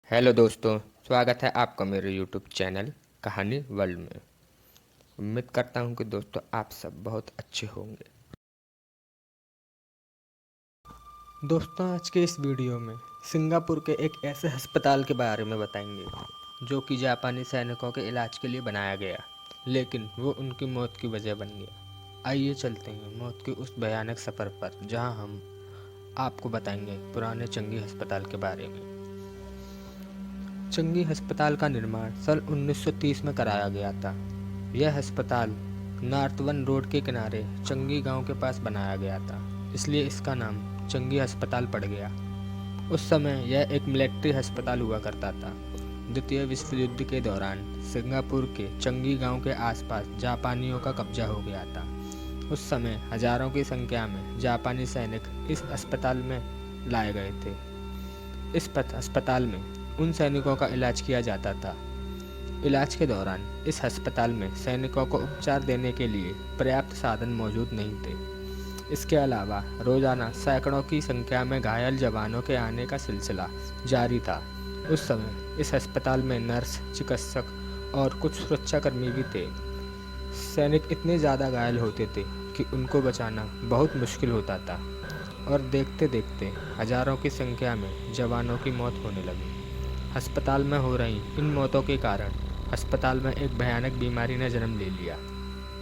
Hello दोस्तों, स्वागत है आपका मेरे यूट्यूब चैनल कहानी वर्ल्ड में। उम्मीद करता हूँ कि दोस्तों आप सब बहुत अच्छे होंगे। दोस्तों आज के इस वीडियो में सिंगापुर के एक ऐसे अस्पताल के बारे में बताएंगे जो कि जापानी सैनिकों के इलाज के लिए बनाया गया, लेकिन वो उनकी मौत की वजह बन गया। आइए चलते हैं मौत के उस भयानक सफ़र पर जहाँ हम आपको बताएंगे पुराने चंगी अस्पताल के बारे में। चंगी अस्पताल का निर्माण सन 1930 में कराया गया था। यह अस्पताल नॉर्थवन रोड के किनारे चंगी गांव के पास बनाया गया था, इसलिए इसका नाम चंगी अस्पताल पड़ गया। उस समय यह एक मिलिट्री अस्पताल हुआ करता था। द्वितीय विश्व युद्ध के दौरान सिंगापुर के चंगी गांव के आसपास जापानियों का कब्जा हो गया था। उस समय हजारों की संख्या में जापानी सैनिक इस अस्पताल में लाए गए थे। इस अस्पताल में उन सैनिकों का इलाज किया जाता था। इलाज के दौरान इस अस्पताल में सैनिकों को उपचार देने के लिए पर्याप्त साधन मौजूद नहीं थे। इसके अलावा रोजाना सैकड़ों की संख्या में घायल जवानों के आने का सिलसिला जारी था। उस समय इस अस्पताल में नर्स, चिकित्सक और कुछ सुरक्षाकर्मी भी थे। सैनिक इतने ज़्यादा घायल होते थे कि उनको बचाना बहुत मुश्किल होता था और देखते देखते हजारों की संख्या में जवानों की मौत होने लगी। अस्पताल में हो रही इन मौतों के कारण अस्पताल में एक भयानक बीमारी ने जन्म ले लिया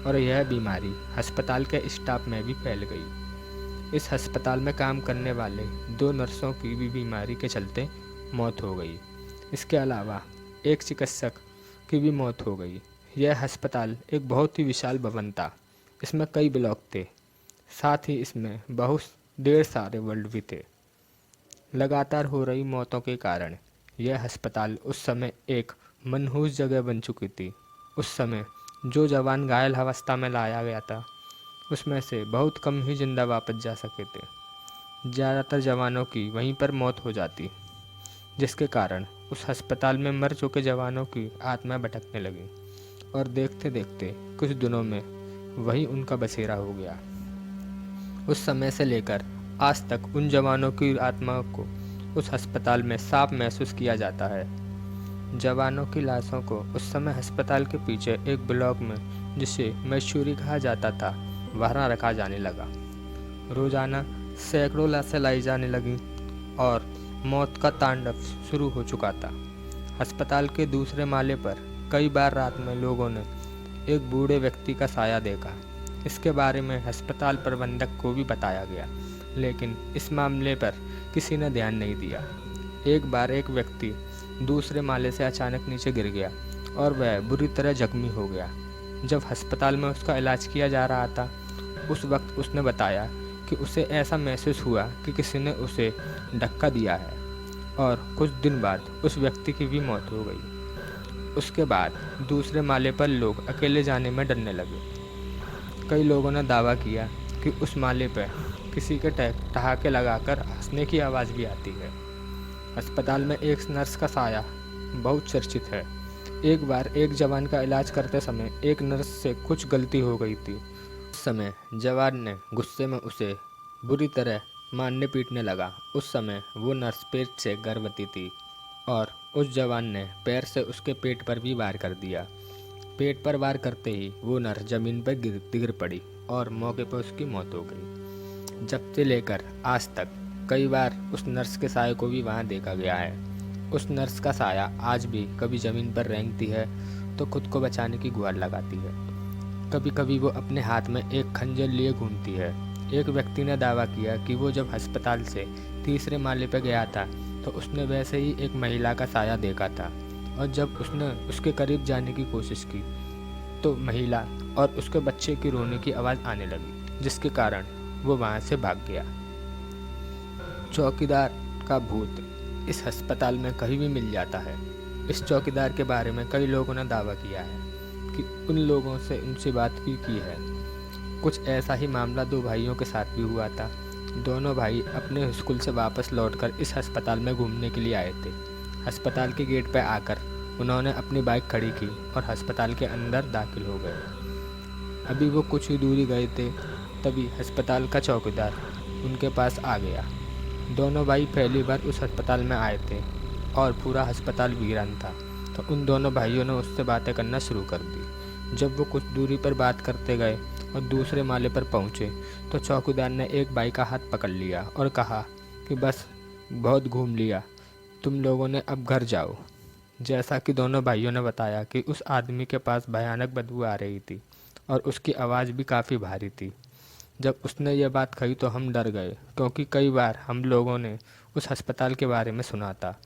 और यह बीमारी अस्पताल के स्टाफ में भी फैल गई। इस अस्पताल में काम करने वाले 2 नर्सों की भी बीमारी के चलते मौत हो गई। इसके अलावा एक चिकित्सक की भी मौत हो गई। यह अस्पताल एक बहुत ही विशाल भवन था। इसमें कई ब्लॉक थे, साथ ही इसमें बहुत ढेर सारे वार्ड भी थे। लगातार हो रही मौतों के कारण यह अस्पताल उस समय एक मनहूस जगह बन चुकी थी। उस समय जो जवान घायल अवस्था में लाया गया था उसमें से बहुत कम ही जिंदा वापस जा सके थे। ज़्यादातर जवानों की वहीं पर मौत हो जाती, जिसके कारण उस अस्पताल में मर चुके जवानों की आत्मा भटकने लगी और देखते देखते कुछ दिनों में वही उनका बसेरा हो गया। उस समय से लेकर आज तक उन जवानों की आत्माओं को उस अस्पताल में साफ महसूस किया जाता है। जवानों की लाशों को उस समय अस्पताल के पीछे एक ब्लॉक में, जिसे मैसूरी कहा जाता था, वहाँ रखा जाने लगा। रोजाना सैकड़ों लाशें लाई जाने लगीं और मौत का तांडव शुरू हो चुका था। अस्पताल के दूसरे माले पर कई बार रात में लोगों ने एक बूढ़े व्यक्ति का साया देखा। इसके बारे में अस्पताल प्रबंधक को भी बताया गया, लेकिन इस मामले पर किसी ने ध्यान नहीं दिया। एक बार एक व्यक्ति दूसरे माले से अचानक नीचे गिर गया और वह बुरी तरह जख्मी हो गया। जब अस्पताल में उसका इलाज किया जा रहा था, उस वक्त उसने बताया कि उसे ऐसा महसूस हुआ कि किसी ने उसे धक्का दिया है और कुछ दिन बाद उस व्यक्ति की भी मौत हो गई। उसके बाद दूसरे माले पर लोग अकेले जाने में डरने लगे। कई लोगों ने दावा किया कि उस माले पर किसी के ठहाके लगाकर हंसने की आवाज़ भी आती है। अस्पताल में एक नर्स का साया बहुत चर्चित है। एक बार एक जवान का इलाज करते समय एक नर्स से कुछ गलती हो गई थी। उस समय जवान ने गुस्से में उसे बुरी तरह मारने पीटने लगा। उस समय वो नर्स पेट से गर्भवती थी और उस जवान ने पैर से उसके पेट पर भी वार कर दिया। पेट पर वार करते ही वो नर्स जमीन पर गिर पड़ी और मौके पर उसकी मौत हो गई। जब से लेकर आज तक कई बार उस नर्स के साये को भी वहाँ देखा गया है। उस नर्स का साया आज भी कभी ज़मीन पर रेंगती है तो खुद को बचाने की गुहार लगाती है। कभी कभी वो अपने हाथ में एक खंजर लिए घूमती है। एक व्यक्ति ने दावा किया कि वो जब अस्पताल से तीसरे माले पर गया था तो उसने वैसे ही एक महिला का साया देखा था और जब उसने उसके करीब जाने की कोशिश की तो महिला और उसके बच्चे की रोने की आवाज़ आने लगी, जिसके कारण वो वहाँ से भाग गया। चौकीदार का भूत इस अस्पताल में कहीं भी मिल जाता है। इस चौकीदार के बारे में कई लोगों ने दावा किया है कि उन लोगों से उनसे बात भी की है। कुछ ऐसा ही मामला 2 भाइयों के साथ भी हुआ था। दोनों भाई अपने स्कूल से वापस लौटकर इस अस्पताल में घूमने के लिए आए थे। अस्पताल के गेट पर आकर उन्होंने अपनी बाइक खड़ी की और अस्पताल के अंदर दाखिल हो गए। अभी वो कुछ ही दूरी गए थे, तभी अस्पताल का चौकीदार उनके पास आ गया। दोनों भाई पहली बार उस अस्पताल में आए थे। और पूरा अस्पताल वीरान था। तो उन दोनों भाइयों ने उससे बातें करना शुरू कर दी। जब वो कुछ दूरी पर बात करते गए और दूसरे माले पर पहुँचे तो चौकीदार ने एक भाई का हाथ पकड़ लिया और कहा कि बस बहुत घूम लिया, तुम लोगों ने अब घर जाओ। जैसा कि दोनों भाइयों ने बताया कि उस आदमी के पास भयानक बदबू आ रही थी और उसकी आवाज़ भी काफ़ी भारी थी। जब उसने ये बात कही तो हम डर गए, क्योंकि कई बार हम लोगों ने उस अस्पताल के बारे में सुना था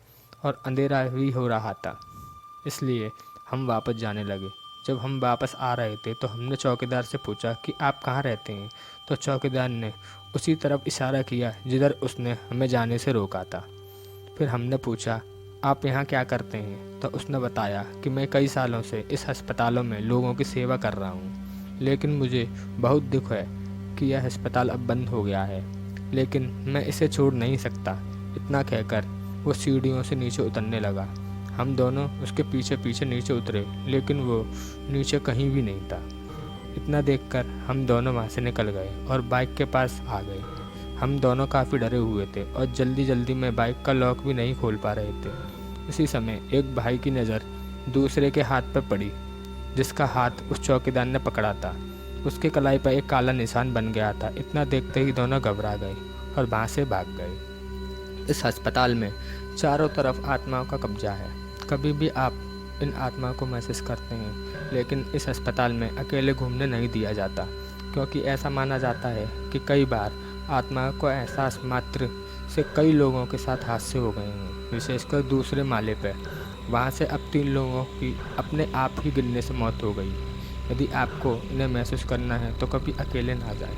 और अंधेरा भी हो रहा था, इसलिए हम वापस जाने लगे। जब हम वापस आ रहे थे तो हमने चौकीदार से पूछा कि आप कहाँ रहते हैं, तो चौकीदार ने उसी तरफ इशारा किया जिधर उसने हमें जाने से रोका था। फिर हमने पूछा, आप यहाँ क्या करते हैं, तो उसने बताया कि मैं कई सालों से इस अस्पतालों में लोगों की सेवा कर रहा हूँ, लेकिन मुझे बहुत दुख है कि यह अस्पताल अब बंद हो गया है, लेकिन मैं इसे छोड़ नहीं सकता। इतना कहकर वो सीढ़ियों से नीचे उतरने लगा। हम दोनों उसके पीछे पीछे नीचे उतरे, लेकिन वो नीचे कहीं भी नहीं था। इतना देखकर हम दोनों वहाँ से निकल गए और बाइक के पास आ गए। हम दोनों काफ़ी डरे हुए थे और जल्दी जल्दी में बाइक का लॉक भी नहीं खोल पा रहे थे। इसी समय एक भाई की नज़र दूसरे के हाथ पर पड़ी, जिसका हाथ उस चौकीदार ने पकड़ा था। उसके कलाई पर एक काला निशान बन गया था। इतना देखते ही दोनों घबरा गए और वहाँ से भाग गए। इस अस्पताल में चारों तरफ आत्माओं का कब्जा है। कभी भी आप इन आत्माओं को महसूस करते हैं, लेकिन इस अस्पताल में अकेले घूमने नहीं दिया जाता, क्योंकि ऐसा माना जाता है कि कई बार आत्माओं को एहसास मात्र से कई लोगों के साथ हादसे हो गए हैं, विशेषकर दूसरे माले पर। वहाँ से अब 3 लोगों की अपने आप ही गिरने से मौत हो गई। यदि आपको इन्हें महसूस करना है तो कभी अकेले ना जाएं।